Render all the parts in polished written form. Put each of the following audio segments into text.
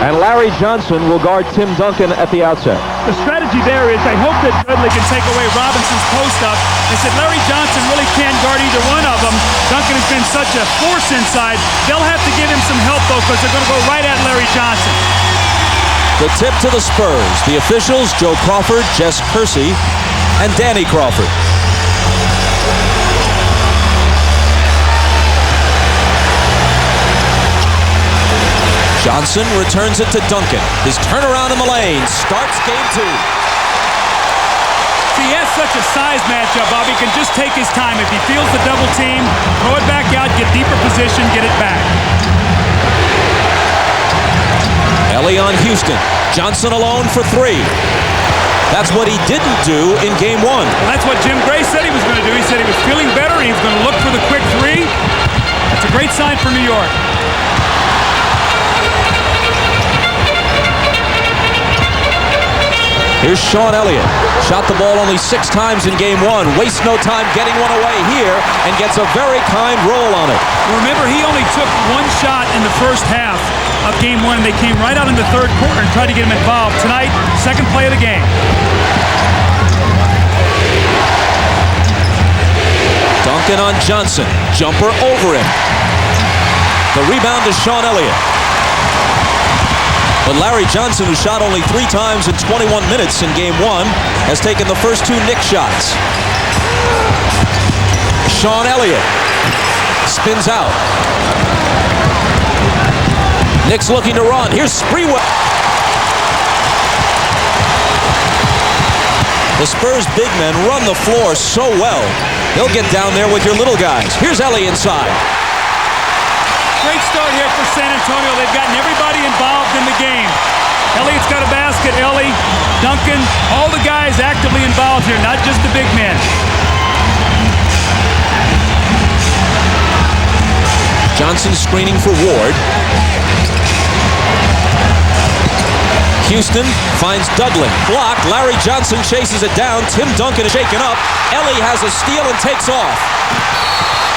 And Larry Johnson will guard Tim Duncan at the outset. The strategy there is they hope that Dudley can take away Robinson's post-up. They said Larry Johnson really can't guard either one of them. Duncan has been such a force inside. They'll have to give him some help, though, because they're going to go right at Larry Johnson. The tip to the Spurs. The officials, Joe Crawford, Jess Kersey, and Danny Crawford. Johnson returns it to Duncan. His turnaround in the lane starts game 2. See, he has such a size matchup, Bobby. He can just take his time. If he feels the double team, throw it back out, get deeper position, get it back. Ellie on Houston. Johnson alone for 3. That's what he didn't do in game 1. Well, that's what Jim Gray said he was going to do. He said he was feeling better. He was going to look for the quick 3. That's a great sign for New York. Here's Sean Elliott. Shot the ball only 6 times in game 1. Wastes no time getting one away here and gets a very kind roll on it. Remember, he only took 1 shot in the first half of game 1, and they came right out in the third quarter and tried to get him involved. Tonight, second play of the game. Duncan on Johnson. Jumper over him. The rebound to Sean Elliott. But Larry Johnson, who shot only 3 times in 21 minutes in game 1, has taken the first 2 Knicks shots. Sean Elliott spins out. Knicks looking to run. Here's Sprewell. The Spurs big men run the floor so well. They'll get down there with your little guys. Here's Ellie inside. Great start here for San Antonio. They've gotten everybody involved in the game. Elliott's got a basket. Ellie, Duncan, all the guys actively involved here, not just the big men. Johnson screening for Ward. Houston finds Dudley. Blocked. Larry Johnson chases it down. Tim Duncan is shaken up. Ellie has a steal and takes off.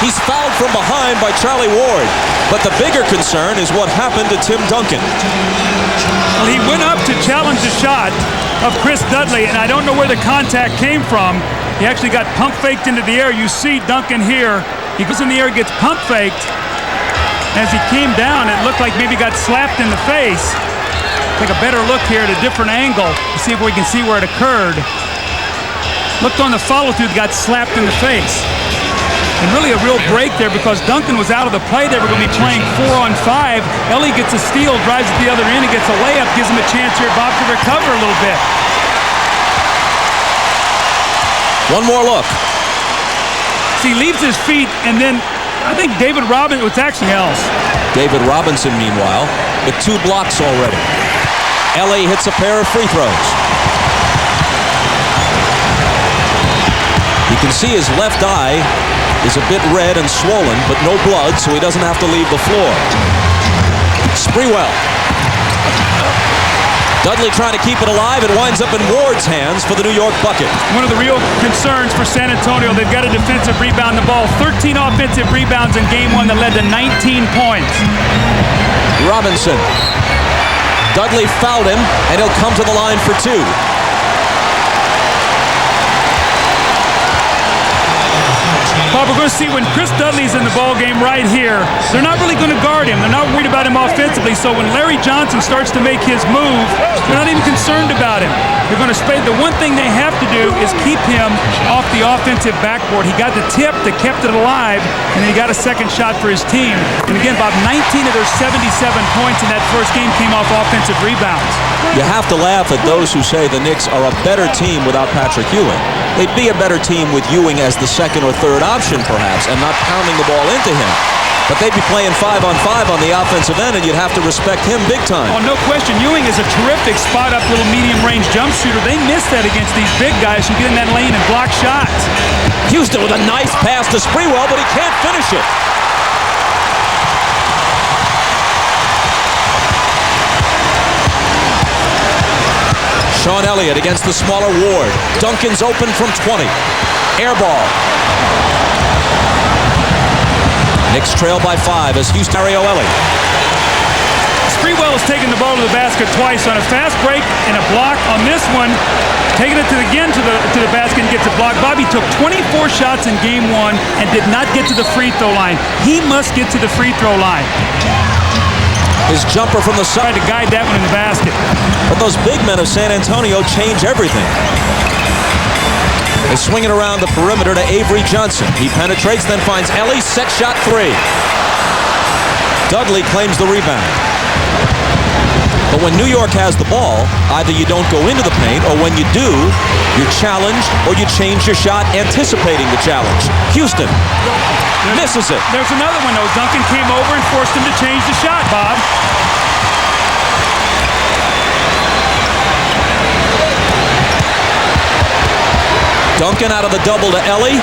He's fouled from behind by Charlie Ward. But the bigger concern is what happened to Tim Duncan. Well, he went up to challenge the shot of Chris Dudley, and I don't know where the contact came from. He actually got pump faked into the air. You see Duncan here. He goes in the air, gets pump faked. As he came down, it looked like maybe he got slapped in the face. Take a better look here at a different angle to see if we can see where it occurred. Looked on the follow-through, got slapped in the face. And really a real break there because Duncan was out of the play. They were going to be playing 4-on-5. Ellie gets a steal, drives at the other end, and gets a layup, gives him a chance here, Bob, to recover a little bit. One more look. See, he leaves his feet, and then I think David Robinson, it's actually else. David Robinson, meanwhile, with 2 blocks already. Ellie hits a pair of free throws. You can see his left eye is a bit red and swollen, but no blood, so he doesn't have to leave the floor. Sprewell. Dudley trying to keep it alive. It winds up in Ward's hands for the New York bucket. One of the real concerns for San Antonio, they've got a defensive rebound the ball. 13 offensive rebounds in game 1 that led to 19 points. Robinson. Dudley fouled him, and he'll come to the line for 2. Bob, we're going to see when Chris Dudley's in the ball game right here, they're not really going to guard him. They're not worried about him offensively. So when Larry Johnson starts to make his move, they're not even concerned about him. They're going to spend. The one thing they have to do is keep him off the offensive backboard. He got the tip that kept it alive, and then he got a second shot for his team. And again, Bob, 19 of their 77 points in that first game came off offensive rebounds. You have to laugh at those who say the Knicks are a better team without Patrick Ewing. They'd be a better team with Ewing as the second or third option, perhaps, and not pounding the ball into him. But they'd be playing 5-on-5 on the offensive end, and you'd have to respect him big time. Oh, no question. Ewing is a terrific spot-up little medium-range jump shooter. They miss that against these big guys who get in that lane and block shots. Houston with a nice pass to Sprewell, but he can't finish it. Sean Elliott against the smaller Ward. Duncan's open from 20. Air ball. Knicks trail by 5 as Houston Mario Ellie. Sprewell has taken the ball to the basket twice on a fast break and a block on this one. Taking it again to the basket and gets a block. Bobby took 24 shots in game 1 and did not get to the free throw line. He must get to the free throw line. His jumper from the side to guide that one in the basket. But those big men of San Antonio change everything. They swing it around the perimeter to Avery Johnson. He penetrates, then finds Ellie. Set shot 3. Dudley claims the rebound. But when New York has the ball, either you don't go into the paint, or when you do, you're challenged, or you change your shot anticipating the challenge. Houston misses it. There's another one, though. Duncan came over and forced him to change the shot, Bob. Duncan out of the double to Ellie.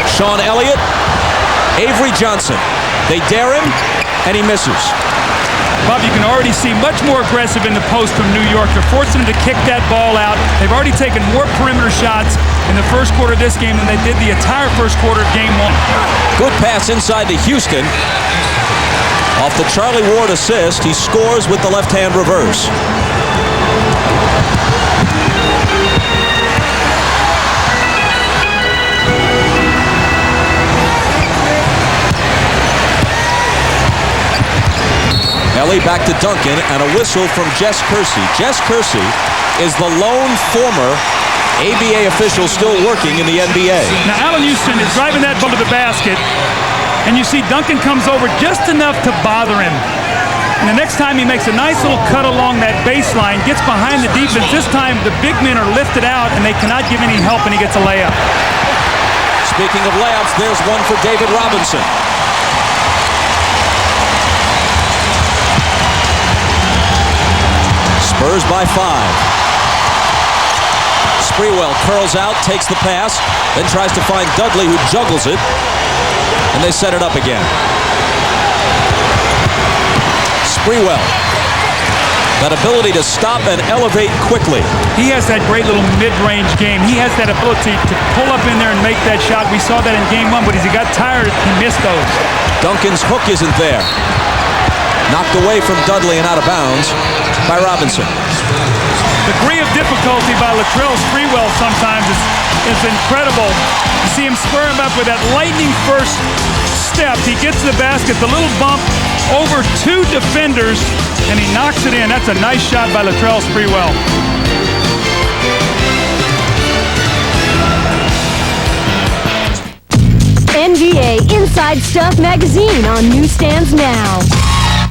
Sean Elliott. Avery Johnson. They dare him, and he misses. Bob, you can already see much more aggressive in the post from New York. They're forcing him to kick that ball out. They've already taken more perimeter shots in the first quarter of this game than they did the entire first quarter of game 1. Good pass inside to Houston. Off the Charlie Ward assist, he scores with the left-hand reverse. Ellie back to Duncan, and a whistle from Jess Kersey. Jess Kersey is the lone former ABA official still working in the NBA. Now, Allen Houston is driving that ball to the basket, and you see Duncan comes over just enough to bother him. And the next time he makes a nice little cut along that baseline, gets behind the defense. This time the big men are lifted out, and they cannot give any help, and he gets a layup. Speaking of layups, there's one for David Robinson. Spurs by 5. Sprewell curls out, takes the pass, then tries to find Dudley, who juggles it, and they set it up again. Sprewell. That ability to stop and elevate quickly. He has that great little mid-range game. He has that ability to pull up in there and make that shot. We saw that in game 1, but as he got tired, he missed those. Duncan's hook isn't there. Knocked away from Dudley and out of bounds by Robinson. The degree of difficulty by Latrell Sprewell sometimes is incredible. You see him spur him up with that lightning first step. He gets to the basket, the little bump over 2 defenders, and he knocks it in. That's a nice shot by Latrell Sprewell. NBA Inside Stuff magazine on newsstands now.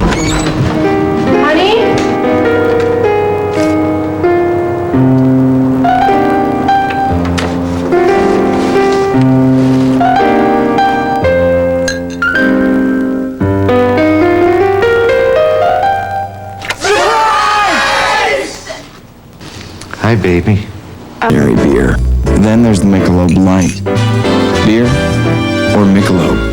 Honey? Hi, baby. Berry beer. Then there's the Michelob Light. Beer or Michelob?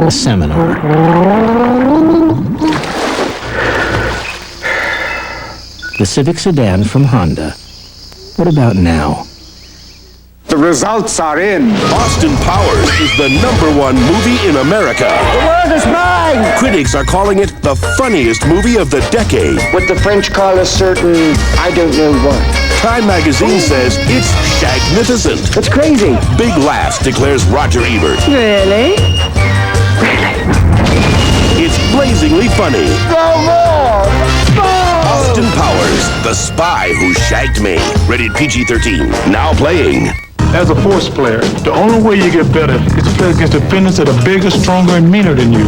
Seminar. The Civic sedan from Honda. What about now? The results are in. Austin Powers is the #1 movie in America. The world is mine! Critics are calling it the funniest movie of the decade. What the French call a certain, I don't know what. Time magazine says it's shagnificent. That's crazy. Big laughs, declares Roger Ebert. Really? It's blazingly funny. No more! Austin Powers, the spy who shagged me. Rated PG-13. Now playing. As a force player, the only way you get better is to play against opponents that are bigger, stronger, and meaner than you.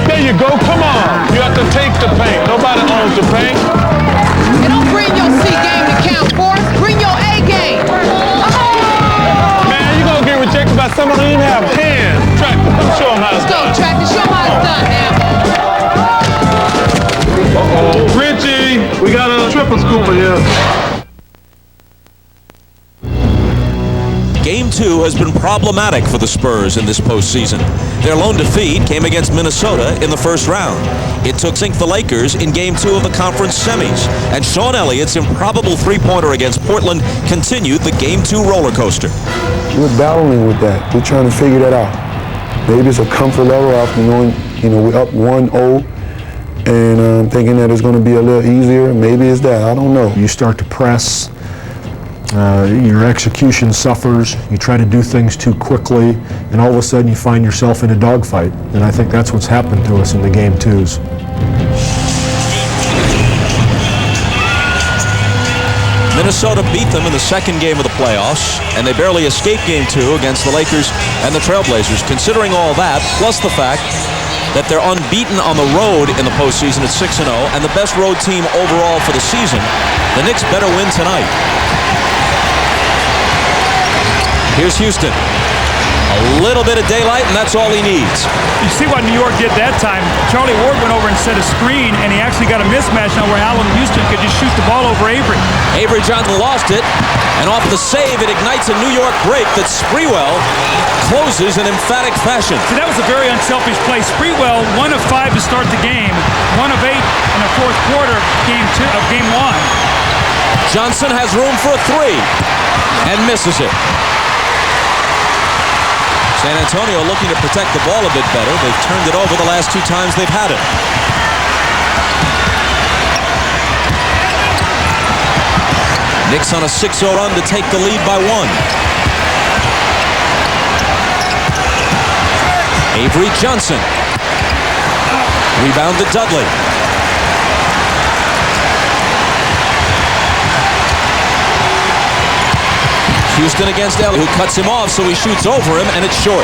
There you go, come on. You have to take the paint. Nobody owns the paint. And don't bring your C game to count, Force. Bring your A game. Man, you're going to get rejected by someone who didn't have hands. Track, show them how it's done. Let's go, Tractor. Show them how it's done now. Uh-oh. Richie, we got a triple scooper here. Game 2 has been problematic for the Spurs in this postseason. Their lone defeat came against Minnesota in the first round. It took sink the Lakers in Game 2 of the conference semis. And Sean Elliott's improbable three-pointer against Portland continued the Game 2 roller coaster. We're battling with that. We're trying to figure that out. Maybe it's a comfort level after knowing, we're up 1-0 and thinking that it's going to be a little easier. Maybe it's that. I don't know. You start to press. Your execution suffers. You try to do things too quickly, and all of a sudden you find yourself in a dogfight. And I think that's what's happened to us in the Game 2s. Minnesota beat them in the second game of the playoffs, and they barely escaped Game 2 against the Lakers and the Trailblazers. Considering all that, plus the fact that they're unbeaten on the road in the postseason at 6-0, and the best road team overall for the season, the Knicks better win tonight. Here's Houston. A little bit of daylight, and that's all he needs. You see what New York did that time. Charlie Ward went over and set a screen, and he actually got a mismatch now where Allen Houston could just shoot the ball over Avery. Avery Johnson lost it, and off the save, it ignites a New York break that Sprewell closes in emphatic fashion. So that was a very unselfish play. Sprewell, 1 of 5 to start the game, 1 of 8 in the fourth quarter of Game 1. Johnson has room for a three, and misses it. San Antonio looking to protect the ball a bit better. They've turned it over the last 2 times they've had it. Knicks on a 6-0 run to take the lead by 1. Avery Johnson. Rebound to Dudley. Houston against Elliott, who cuts him off, so he shoots over him, and it's short.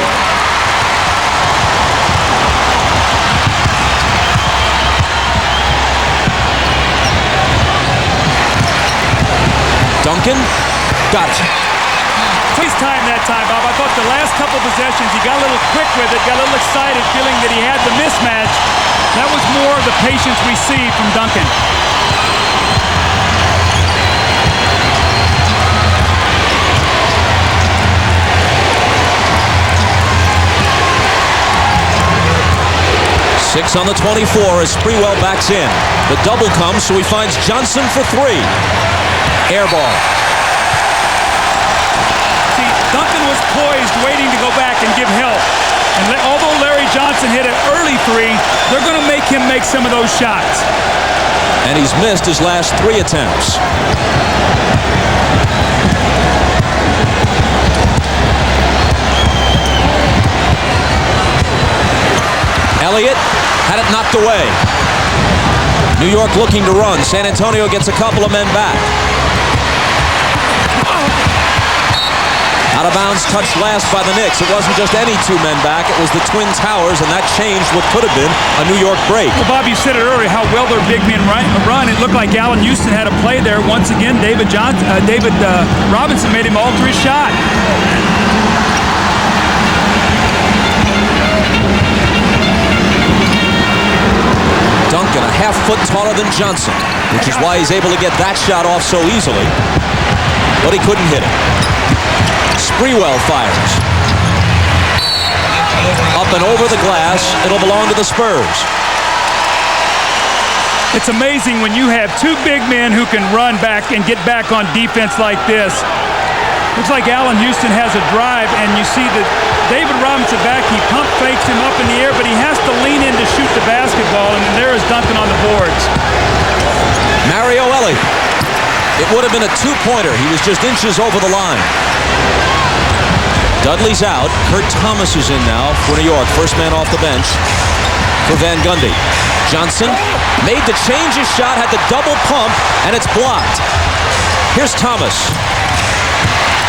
Duncan got it. Please time that time, Bob. I thought the last couple possessions, he got a little quick with it, got a little excited, feeling that he had the mismatch. That was more of the patience we see from Duncan. Six on the 24 as Sprewell backs in. The double comes, so he finds Johnson for 3. Air ball. See, Duncan was poised, waiting to go back and give help. And although Larry Johnson hit an early 3, they're going to make him make some of those shots. And he's missed his last 3 attempts. Elliott had it knocked away. New York looking to run. San Antonio gets a couple of men back. Out of bounds, touched last by the Knicks. It wasn't just any 2 men back. It was the Twin Towers, and that changed what could have been a New York break. Well, Bob, you said it earlier, how well their big men run. It looked like Allen Houston had a play there. Once again, David Robinson made him alter his shot. Duncan, a half foot taller than Johnson, which is why he's able to get that shot off so easily. But he couldn't hit it. Sprewell fires. Up and over the glass. It'll belong to the Spurs. It's amazing when you have 2 big men who can run back and get back on defense like this. Looks like Allen Houston has a drive, and you see that David Robinson back. He pump fakes him up in the air, but he has to lean in to shoot the basketball, and there is Duncan on the boards. Mario Elliott. It would have been a 2-pointer. He was just inches over the line. Dudley's out. Kurt Thomas is in now for New York. First man off the bench for Van Gundy. Johnson made the change his shot, had the double pump, and it's blocked. Here's Thomas.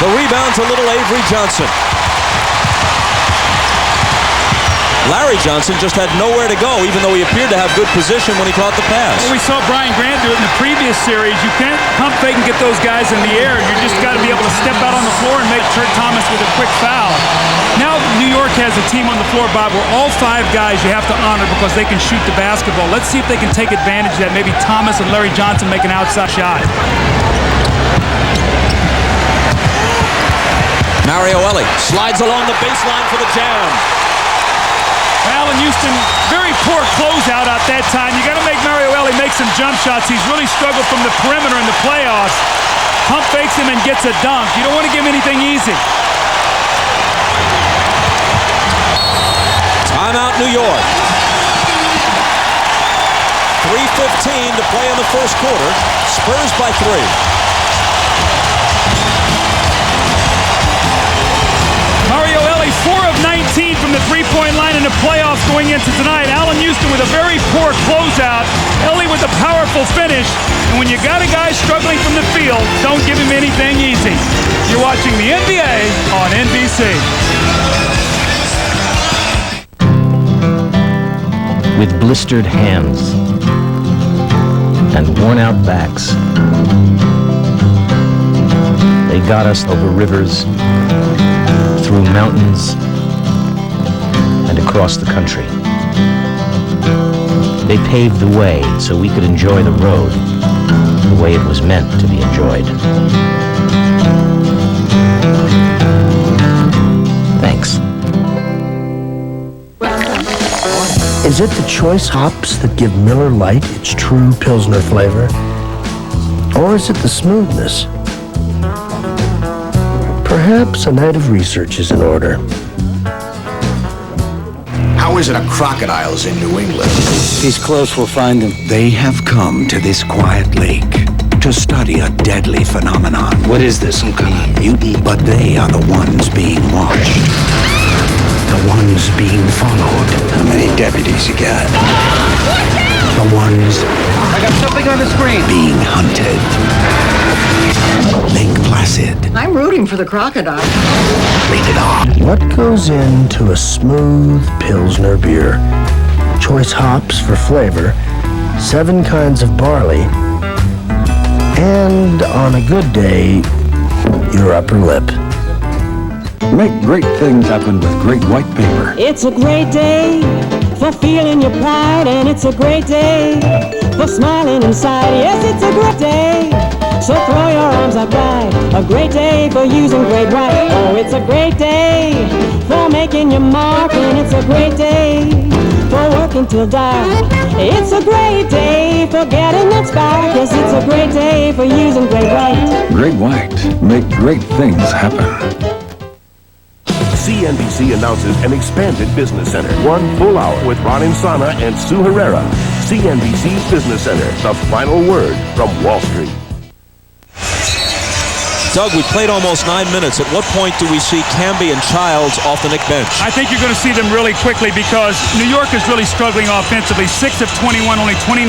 The rebound to little Avery Johnson. Larry Johnson just had nowhere to go, even though he appeared to have good position when he caught the pass. Well, we saw Brian Grant do it in the previous series. You can't pump fake and get those guys in the air. You just got to be able to step out on the floor and make Kurt Thomas with a quick foul. Now New York has a team on the floor, Bob, where all 5 guys you have to honor because they can shoot the basketball. Let's see if they can take advantage of that. Maybe Thomas and Larry Johnson make an outside shot. Mario Ellie slides along the baseline for the jam. Allen Houston, very poor closeout at that time. You got to make Mario Ellie make some jump shots. He's really struggled from the perimeter in the playoffs. Pump fakes him and gets a dunk. You don't want to give him anything easy. Timeout, New York. 3:15 to play in the first quarter. Spurs by 3. Mario Ellie, 4 of 19 from the three-point line in the playoffs going into tonight. Allen Houston with a very poor closeout. Ellie with a powerful finish. And when you got a guy struggling from the field, don't give him anything easy. You're watching the NBA on NBC. With blistered hands and worn-out backs, they got us over rivers, through mountains, and across the country. They paved the way so we could enjoy the road the way it was meant to be enjoyed. Thanks. Is it the choice hops that give Miller Lite its true Pilsner flavor? Or is it the smoothness? Perhaps a night of research is in order. How is it a crocodile's in New England? He's close, we'll find him. They have come to this quiet lake to study a deadly phenomenon. What is this, some kind of mutant? But they are the ones being watched. The ones being followed. How many deputies you got? The ones I got something on the screen. being hunted. Lake Placid. I'm rooting for the crocodile. Rated R. What goes into a smooth Pilsner beer? Choice hops for flavor, 7 kinds of barley, and on a good day, your upper lip. Make great things happen with great white paper. It's a great day for feeling your pride, and it's a great day for smiling inside. Yes, it's a great day, so throw your arms up wide. A great day for using great white. Oh, it's a great day for making your mark, and it's a great day for working till dark. It's a great day for getting that spark. Yes, it's a great day for using great white. Great white. Make great things happen. CNBC announces an expanded business center. 1 full hour with Ron Insana and Sue Herrera. CNBC's Business Center, the final word from Wall Street. Doug, we played almost 9 minutes. At what point do we see Camby and Childs off the Knicks bench? I think you're going to see them really quickly because New York is really struggling offensively. 6 of 21, only 29%.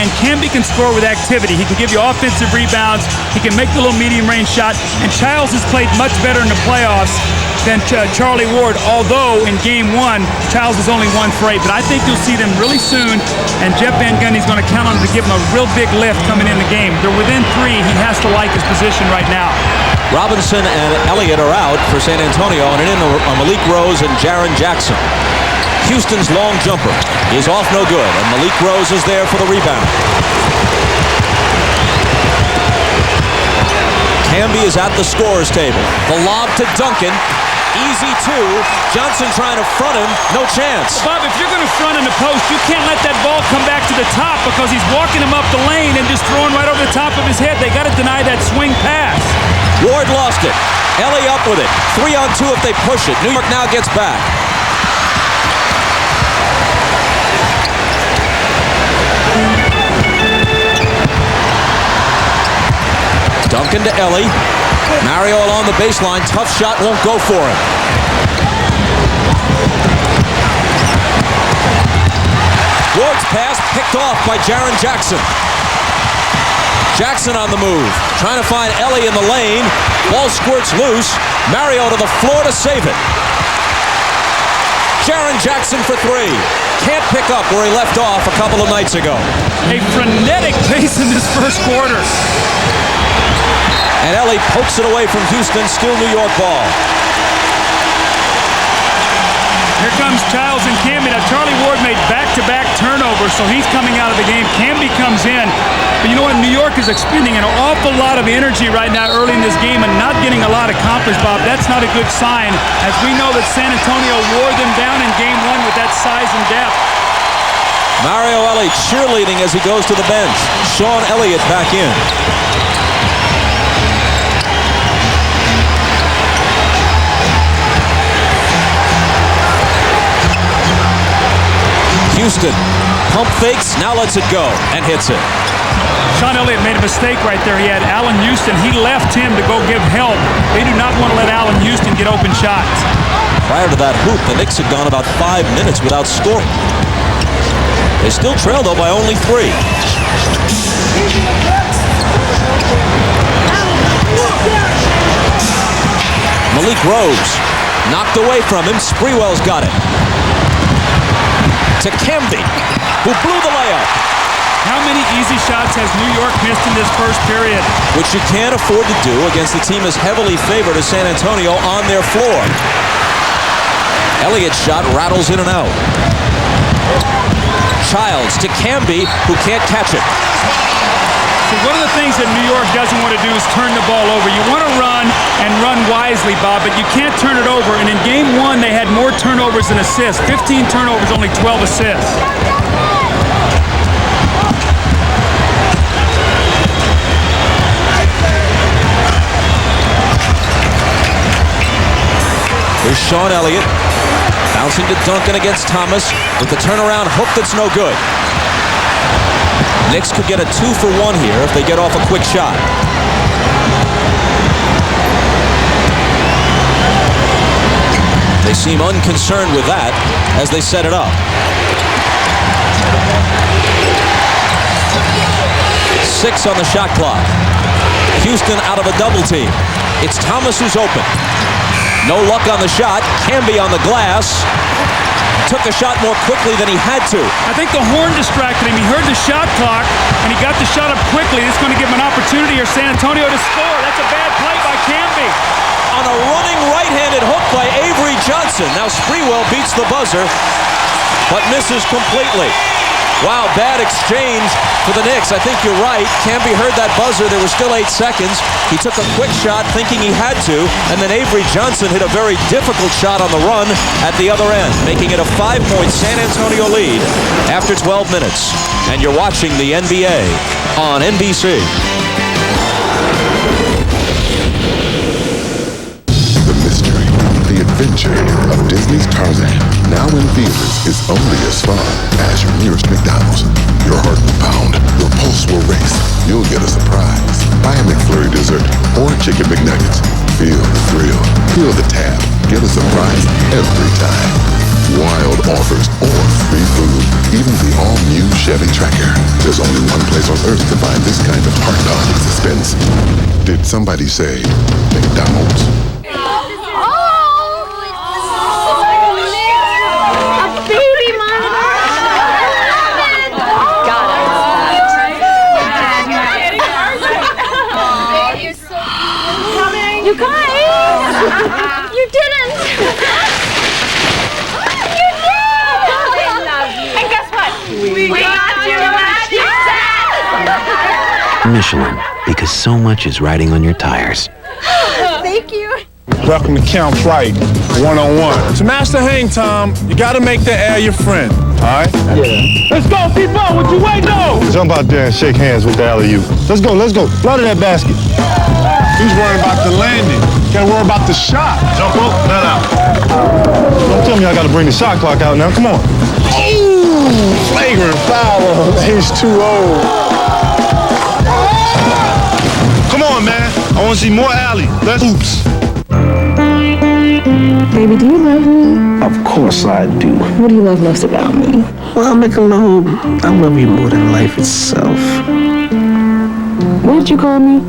And Camby can score with activity. He can give you offensive rebounds. He can make the little medium-range shot. And Childs has played much better in the playoffs than Charlie Ward, although in Game 1, Childs was only 1 for 8. But I think you'll see them really soon, and Jeff Van Gundy's going to count on him to give him a real big lift coming in the game. They're within 3. He has to like his position right now. Robinson and Elliott are out for San Antonio, and in are Malik Rose and Jaren Jackson. Houston's long jumper is off no good, and Malik Rose is there for the rebound. Camby is at the scorer's table. The lob to Duncan. Easy 2. Johnson trying to front him. No chance. Bob, if you're going to front in the post, you can't let that ball come back to the top because he's walking him up the lane and just throwing right over the top of his head. They got to deny that swing pass. Ward lost it. Ellie up with it. 3 on 2 if they push it. New York now gets back. Duncan to Ellie. Mario along the baseline. Tough shot, won't go for him. Ward's pass picked off by Jaren Jackson. Jackson on the move, trying to find Ellie in the lane. Ball squirts loose. Mario to the floor to save it. Jaren Jackson for 3. Can't pick up where he left off a couple of nights ago. A frenetic pace in this first quarter. And Ellie pokes it away from Houston, still New York ball. Here comes Childs and Camby. Now, Charlie Ward made back-to-back turnovers. turnover, so he's coming out of the game. Camby comes in. But you know what? New York is expending an awful lot of energy right now early in this game and not getting a lot accomplished, Bob. That's not a good sign, as we know that San Antonio wore them down in Game 1 with that size and depth. Mario Elliott cheerleading as he goes to the bench. Sean Elliott back in. Houston pump fakes, now lets it go and hits it. Sean Elliott made a mistake right there. He had Allen Houston. He left him to go give help. They do not want to let Allen Houston get open shots. Prior to that hoop, the Knicks had gone about 5 minutes without scoring. They still trail, though, by only 3. Malik Rose knocked away from him. Sprewell's got it. To Camby, who blew the layup. How many easy shots has New York missed in this first period? Which you can't afford to do against a team as heavily favored as San Antonio on their floor. Elliott's shot rattles in and out. Childs to Camby, who can't catch it. So one of the things that New York doesn't want to do is turn the ball over. You want to run and run wisely, Bob, but you can't turn it over. And in Game 1, they had more turnovers than assists. 15 turnovers, only 12 assists. Here's Sean Elliott bouncing to Duncan against Thomas with the turnaround hook that's no good. Knicks could get a 2-for-1 here if they get off a quick shot. They seem unconcerned with that as they set it up. 6 on the shot clock. Houston out of a double team. It's Thomas who's open. No luck on the shot. Camby on the glass. Took a shot more quickly than he had to. I think the horn distracted him. He heard the shot clock, and he got the shot up quickly. It's going to give him an opportunity for San Antonio to score. That's a bad play by Camby. On a running right-handed hook by Avery Johnson. Now Sprewell beats the buzzer, but misses completely. Wow, bad exchange for the Knicks. I think you're right. Camby heard that buzzer. There were still 8 seconds. He took a quick shot thinking he had to, and then Avery Johnson hit a very difficult shot on the run at the other end, making it a 5-point San Antonio lead after 12 minutes. And you're watching the NBA on NBC. The mystery, the adventure of Disney's Tarzan, now in theaters, is only as fun as your nearest McDonald's. Your heart will pound, your pulse will race. You'll get a surprise. Buy a McFlurry dessert or Chicken McNuggets. Feel the thrill, feel the tab. Get a surprise every time. Wild offers or free food. Even the all-new Chevy Tracker. There's only one place on earth to find this kind of heart-pounding suspense. Did somebody say McDonald's? You guys! You didn't! You did! I love you. And guess what? We got you a magic set! Michelin, because so much is riding on your tires. Thank you. Welcome to Camp Flight 101. To master hang time, you gotta make the air your friend, all right? Yeah. Let's go, people! What you waiting on? Jump out there and shake hands with the alley-oop. Let's go. Blow to that basket. He's worried about the landing. Gotta worry about the shot. Jump up, let out. Don't tell me I gotta bring the shot clock out now. Come on. Ooh, flagrant foul on H2O. Come on, man. I want to see more alley. Let's oops. Baby, do you love me? Of course I do. What do you love most about me? Well, Michelob, I love you more than life itself. What did you call me?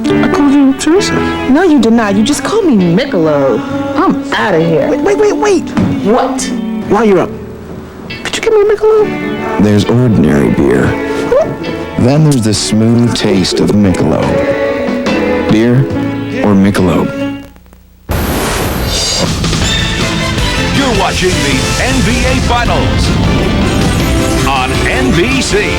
I called you Teresa. No, you did not. You just called me Michelob. I'm out of here. Wait. What? While you're up, could you give me a Michelob? There's ordinary beer. Then there's the smooth taste of Michelob. Beer or Michelob? You're watching the NBA Finals on CNBC.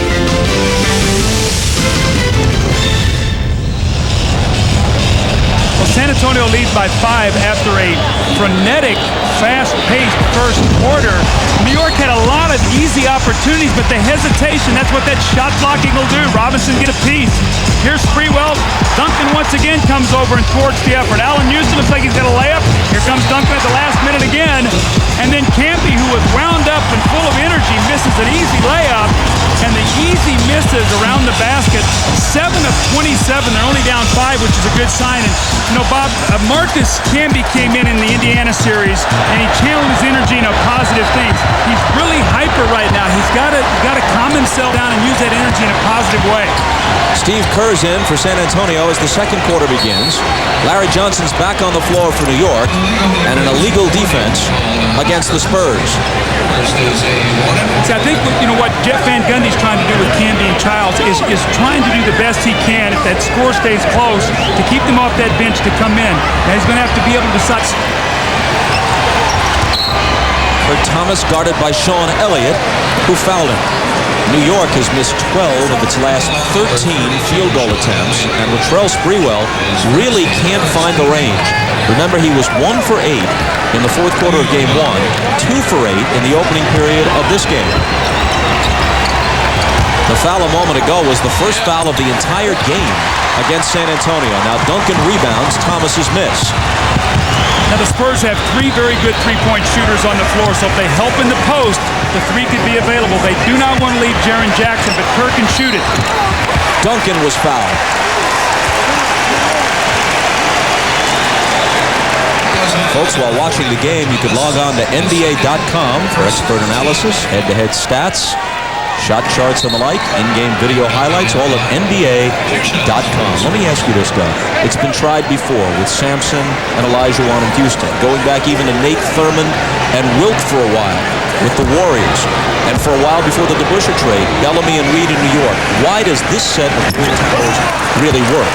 Well, San Antonio leads by 5 after a frenetic, fast-paced first quarter. New York had a lot of easy opportunities, but the hesitation, that's what that shot blocking will do. Robinson get a piece. Here's Sprewell. Duncan once again comes over and thwarts the effort. Allen Houston looks like he's got a layup. Here comes Duncan at the last minute again. And then Campy, who was wound up and full of energy, misses an easy layup. And the easy misses around the basket. 7 of 27. They're only down 5, which is a good sign. And, you know, Bob, Marcus Camby came in the Indiana series, and he channeled his energy into positive things. He's really hyper right now. He's got to calm himself down and use that energy in a positive way. Steve Kerr's in for San Antonio as the second quarter begins. Larry Johnson's back on the floor for New York, and an illegal defense against the Spurs. See, I think what Jeff Van Gundy's trying to do with Camby and Childs is trying to do the best he can if that score stays close to keep them off that bench to come in. Now he's going to have to be able to decide. Kurt Thomas guarded by Sean Elliott, who fouled him. New York has missed 12 of its last 13 field goal attempts, and Latrell Sprewell really can't find the range. Remember, he was 1 for 8 in the fourth quarter of Game 1, 2 for 8 in the opening period of this game. The foul a moment ago was the first foul of the entire game against San Antonio. Now Duncan rebounds Thomas's miss. Now the Spurs have 3 very good three-point shooters on the floor, so if they help in the post, the 3 could be available. They do not want to leave Jaren Jackson, but Kerr can shoot it. Duncan was fouled. Folks, while watching the game, you could log on to NBA.com for expert analysis, head-to-head stats, shot charts and the like, in-game video highlights, all at NBA.com. Let me ask you this, Doug. It's been tried before with Sampson and Olajuwon in Houston, going back even to Nate Thurmond and Wilt for a while with the Warriors, and for a while before the DeBusschere trade, Bellamy and Reed in New York. Why does this set of Twin Towers really work?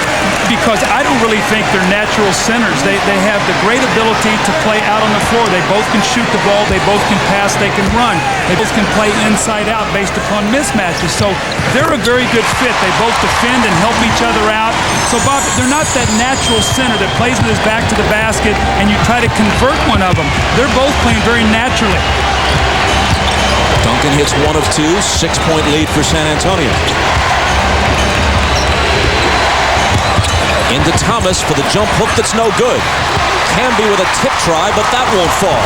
Because I don't really think they're natural centers. They have the great ability to play out on the floor. They both can shoot the ball. They both can pass. They can run. They both can play inside out based upon mismatches. So they're a very good fit. They both defend and help each other out. So, Bob, they're not that natural center that plays with his back to the basket and you try to convert one of them. They're both playing very naturally. Duncan hits 1 of 2, 6-point lead for San Antonio. Into Thomas for the jump hook that's no good. Camby with a tip try, but that won't fall.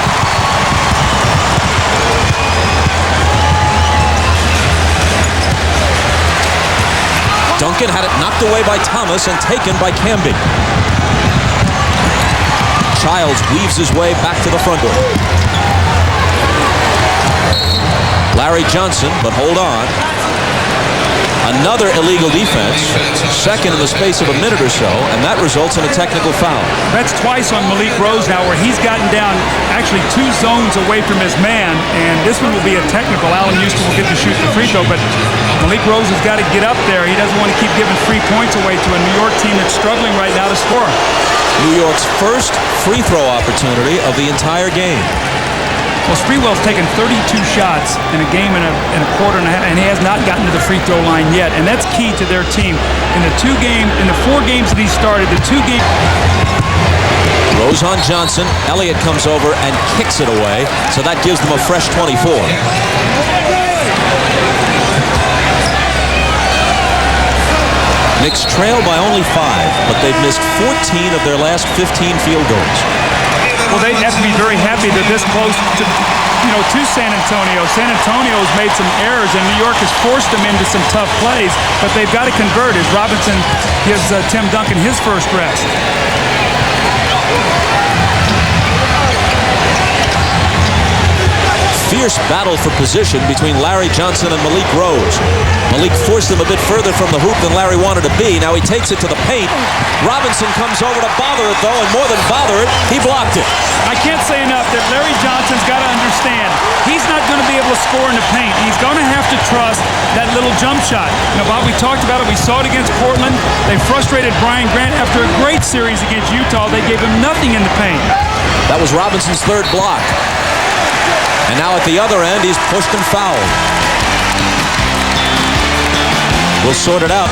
Duncan had it knocked away by Thomas and taken by Camby. Childs weaves his way back to the front door. Larry Johnson, but hold on. Another illegal defense, second in the space of a minute or so, and that results in a technical foul. That's twice on Malik Rose now, where he's gotten down actually 2 zones away from his man, and this one will be a technical. Allen Houston will get to shoot the free throw, but Malik Rose has got to get up there. He doesn't want to keep giving free points away to a New York team that's struggling right now to score. New York's first free throw opportunity of the entire game. Well, Sprewell's taken 32 shots in a game and a quarter and a half, and he has not gotten to the free throw line yet, and that's key to their team. In the 4 games that he started, the 2 games. Rose on Johnson. Elliott comes over and kicks it away, so that gives them a fresh 24. Knicks trail by only 5, but they've missed 14 of their last 15 field goals. Well, they have to be very happy they're this close to San Antonio. San Antonio's made some errors, and New York has forced them into some tough plays, but they've got to convert as Robinson gives Tim Duncan his first rest. Fierce battle for position between Larry Johnson and Malik Rose. Malik forced him a bit further from the hoop than Larry wanted to be. Now he takes it to the paint. Robinson comes over to bother it, though, and more than bother it, he blocked it. I can't say enough that Larry Johnson's got to understand he's not going to be able to score in the paint. He's going to have to trust that little jump shot. Bob, we talked about it. We saw it against Portland. They frustrated Brian Grant after a great series against Utah. They gave him nothing in the paint. That was Robinson's 3rd block. And now at the other end, he's pushed and fouled. We'll sort it out.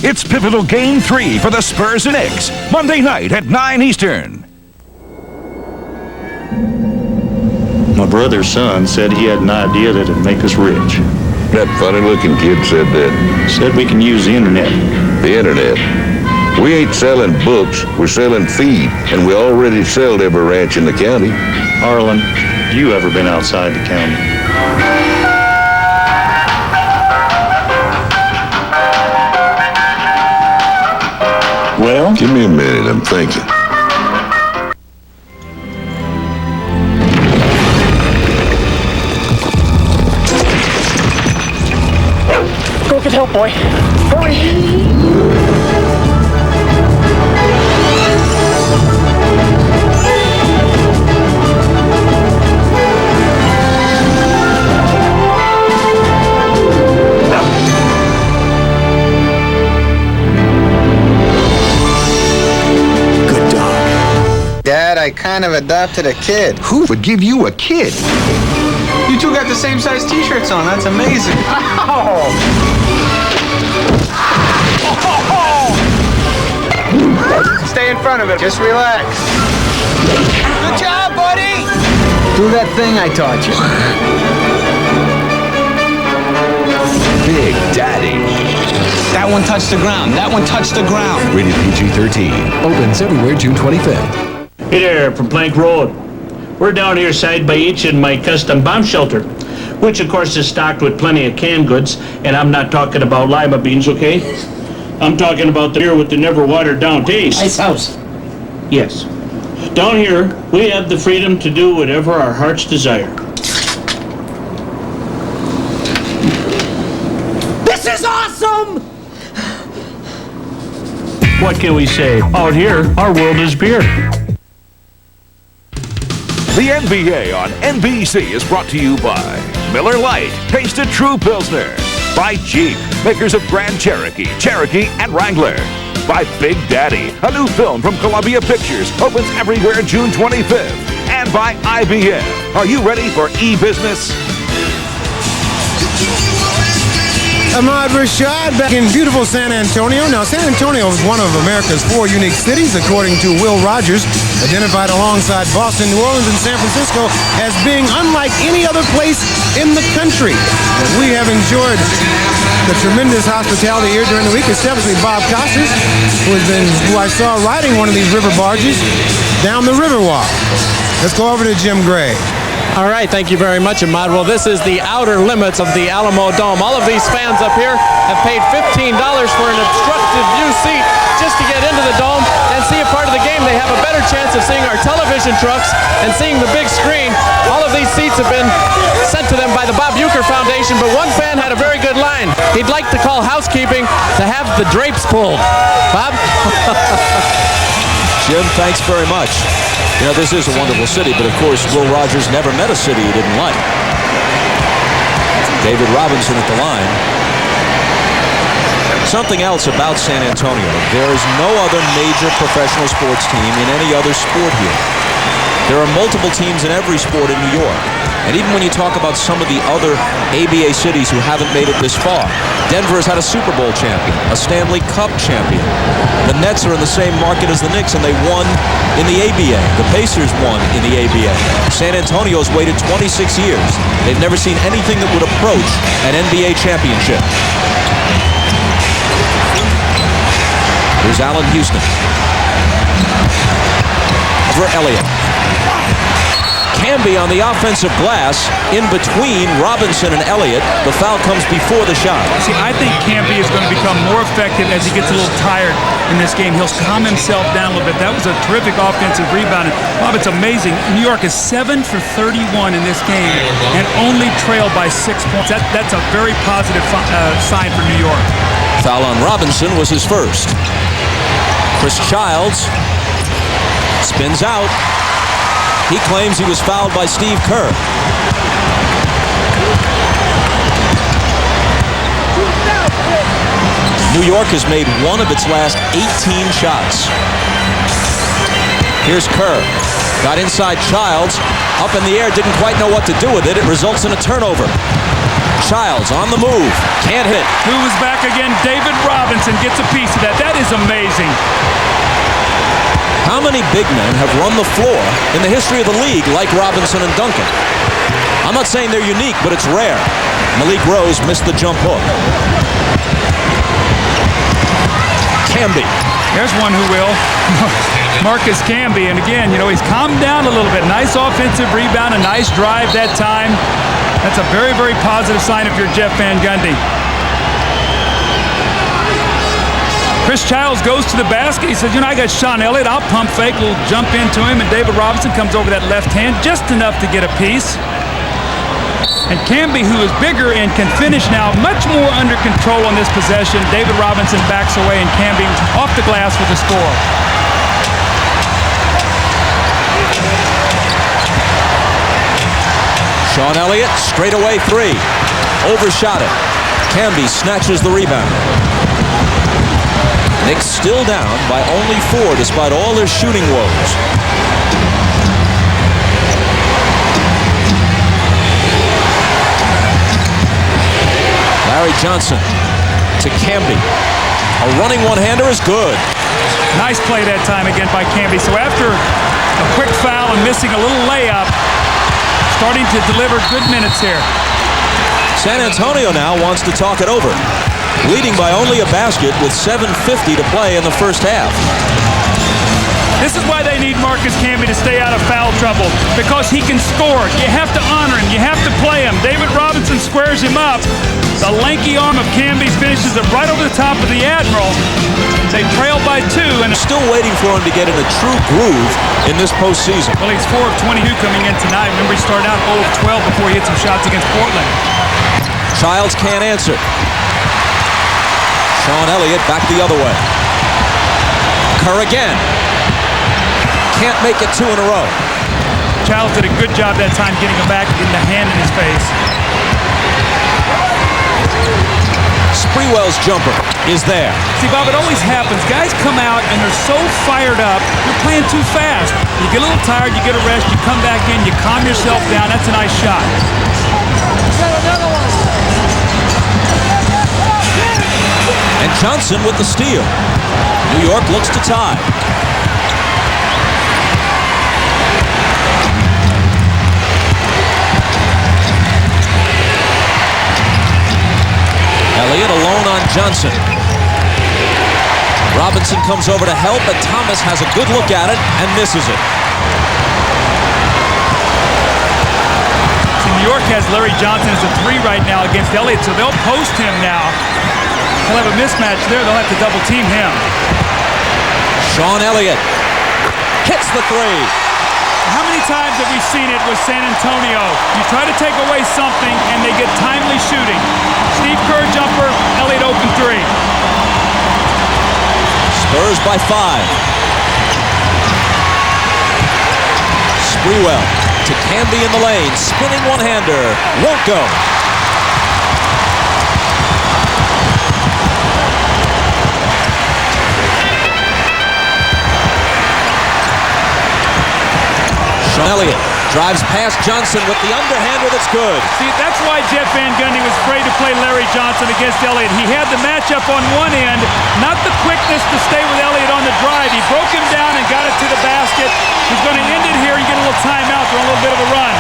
It's pivotal Game 3 for the Spurs and Knicks, Monday night at 9 Eastern. My brother's son said he had an idea that would make us rich. That funny-looking kid said that. Said we can use the internet. The internet? We ain't selling books, we're selling feed, and we already sell every ranch in the county. Harlan, you ever been outside the county? Well? Give me a minute, I'm thinking. Go get help, boy. Hurry. Dad, I kind of adopted a kid. Who would give you a kid? You two got the same size t-shirts on. That's amazing. Oh. Stay in front of it. Just relax. Good job, buddy. Do that thing I taught you. Big Daddy. That one touched the ground. That one touched the ground. Rated PG-13. Opens everywhere June 25th. Hey there, from Plank Road. We're down here side by each in my custom bomb shelter, which of course is stocked with plenty of canned goods, and I'm not talking about lima beans, okay? I'm talking about the beer with the never watered down taste. Ice house. Yes. Down here, we have the freedom to do whatever our hearts desire. This is awesome! What can we say? Out here, our world is beer. The NBA on NBC is brought to you by Miller Lite, taste a true Pilsner. By Jeep, makers of Grand Cherokee, Cherokee, and Wrangler. By Big Daddy, a new film from Columbia Pictures, opens everywhere June 25th. And by IBM. Are you ready for e-business? Ahmad Rashad back in beautiful San Antonio. Now, San Antonio is one of America's 4 unique cities, according to Will Rogers, identified alongside Boston, New Orleans, and San Francisco as being unlike any other place in the country. We have enjoyed the tremendous hospitality here during the week, especially Bob Costas, who I saw riding one of these river barges down the Riverwalk. Let's go over to Jim Gray. All right, thank you very much, Ahmad. Well, this is the outer limits of the Alamo Dome. All of these fans up here have paid $15 for an obstructed view seat just to get into the dome and see a part of the game. They have a better chance of seeing our television trucks and seeing the big screen. All of these seats have been sent to them by the Bob Uecker Foundation, but one fan had a very good line. He'd like to call housekeeping to have the drapes pulled. Bob? Jim, thanks very much. You know, this is a wonderful city, but of course, Will Rogers never met a city he didn't like. David Robinson at the line. Something else about San Antonio. There is no other major professional sports team in any other sport here. There are multiple teams in every sport in New York. And even when you talk about some of the other ABA cities who haven't made it this far, Denver has had a Super Bowl champion, a Stanley Cup champion. The Nets are in the same market as the Knicks, and they won in the ABA. The Pacers won in the ABA. San Antonio's waited 26 years. They've never seen anything that would approach an NBA championship. Here's Allen Houston. For Elliott. Camby on the offensive glass in between Robinson and Elliott. The foul comes before the shot. See, I think Camby is going to become more effective as he gets a little tired in this game. He'll calm himself down a little bit. That was a terrific offensive rebound. And Bob, it's amazing. New York is 7 for 31 in this game and only trailed by 6 points. That's a very positive sign for New York. Foul on Robinson was his first. Chris Childs spins out. He claims he was fouled by Steve Kerr. New York has made one of its last 18 shots. Here's Kerr. Got inside Childs. Up in the air, didn't quite know what to do with it. It results in a turnover. Childs on the move. Can't hit. Who was back again? David Robinson gets a piece of that. That is amazing. How many big men have run the floor in the history of the league like Robinson and Duncan? I'm not saying they're unique, but it's rare. Malik Rose missed the jump hook. Camby. There's one who will. Marcus Camby. And again, you know, he's calmed down a little bit. Nice offensive rebound, a nice drive that time. That's a very, very positive sign if you're Jeff Van Gundy. Chris Childs goes to the basket. He says, you know, I got Sean Elliott. I'll pump fake. We'll jump into him. And David Robinson comes over that left hand just enough to get a piece. And Camby, who is bigger and can finish now, much more under control on this possession. David Robinson backs away, and Camby off the glass with the score. Sean Elliott, straight away three. Overshot it. Camby snatches the rebound. Knicks still down by only 4 despite all their shooting woes. Larry Johnson to Camby. A running one-hander is good. Nice play that time again by Camby. So after a quick foul and missing a little layup, starting to deliver good minutes here. San Antonio now wants to talk it over. Leading by only a basket with 7:50 to play in the first half. This is why they need Marcus Camby to stay out of foul trouble, because he can score. You have to honor him. You have to play him. David Robinson squares him up. The lanky arm of Camby finishes it right over the top of the Admiral. They trail by 2 and are still waiting for him to get in a true groove in this postseason. Well, he's 4 of 22 coming in tonight. Remember, he started out 0 of 12 before he hit some shots against Portland. Childs can't answer. Sean Elliott back the other way. Kerr again. Can't make it 2 in a row. Childs did a good job that time getting him back, getting the hand in his face. Sprewell's jumper is there. See, Bob, it always happens. Guys come out and they're so fired up, you're playing too fast. You get a little tired, you get a rest, you come back in, you calm yourself down. That's a nice shot. And Johnson with the steal. New York looks to tie. Elliott alone on Johnson. Robinson comes over to help, but Thomas has a good look at it and misses it. See, New York has Larry Johnson as a 3 right now against Elliott, so they'll post him now. They'll have a mismatch there. They'll have to double team him. Sean Elliott hits the 3. How many times have we seen it with San Antonio? You try to take away something and they get timely shooting. Steve Kerr jumper, Elliott open 3. Spurs by 5. Sprewell to Camby in the lane. Spinning one-hander. Won't go. Sean Elliott drives past Johnson with the underhander that's good. See, that's why Jeff Van Gundy was afraid to play Larry Johnson against Elliott. He had the matchup on one end, not the quickness to stay with Elliott on the drive. He broke him down and got it to the basket. He's going to end it here. You get a little timeout for a little bit of a run.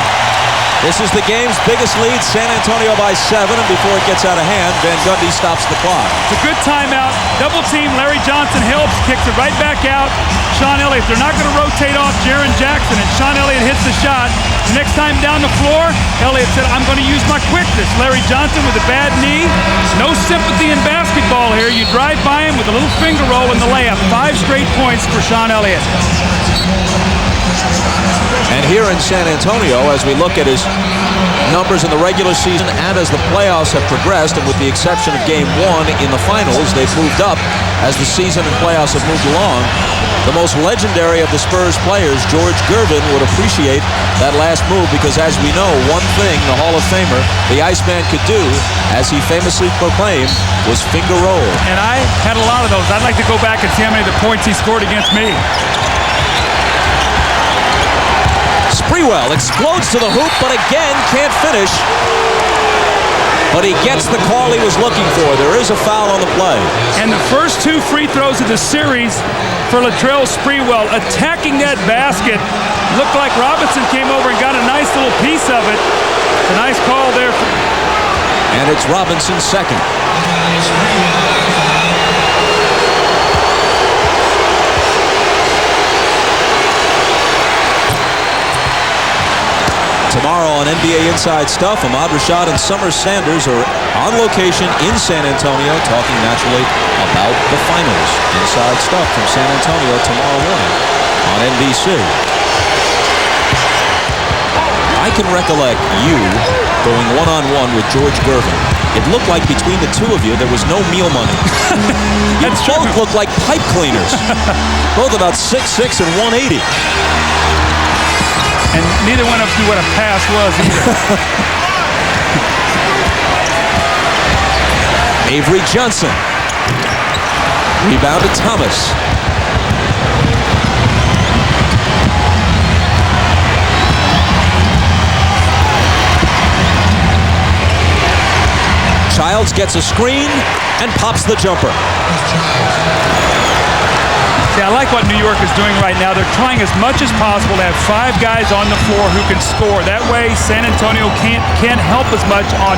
This is the game's biggest lead, San Antonio by 7, and before it gets out of hand, Van Gundy stops the clock. It's a good timeout. Double team. Larry Johnson helps, kicks it right back out. Sean Elliott, they're not going to rotate off Jaren Jackson, and Sean Elliott hits the shot. The next time down the floor, Elliott said, I'm going to use my quickness. Larry Johnson with a bad knee. No sympathy in basketball here. You drive by him with a little finger roll in the layup. 5 straight points for Sean Elliott. And here in San Antonio, as we look at his numbers in the regular season and as the playoffs have progressed, and with the exception of Game 1 in the finals, they've moved up as the season and playoffs have moved along. The most legendary of the Spurs players, George Gervin, would appreciate that last move because, as we know, one thing the Hall of Famer, the Iceman, could do, as he famously proclaimed, was finger roll. And I had a lot of those. I'd like to go back and see how many of the points he scored against me. Sprewell explodes to the hoop, but again can't finish. But he gets the call he was looking for. There is a foul on the play. And the first 2 free throws of the series for Latrell Sprewell, attacking that basket. Looked like Robinson came over and got a nice little piece of it. A nice call there. And it's Robinson's second. Tomorrow on NBA Inside Stuff, Ahmad Rashad and Summer Sanders are on location in San Antonio, talking naturally about the finals. Inside Stuff from San Antonio tomorrow morning on NBC. I can recollect you going one-on-one with George Gervin. It looked like between the two of you there was no meal money. You both looked like pipe cleaners. Both about 6'6" and 180. And neither one of us knew what a pass was either. Avery Johnson. Rebound to Thomas. Childs gets a screen and pops the jumper. Yeah, I like what New York is doing right now. They're trying as much as possible to have 5 guys on the floor who can score. That way, San Antonio can't help as much on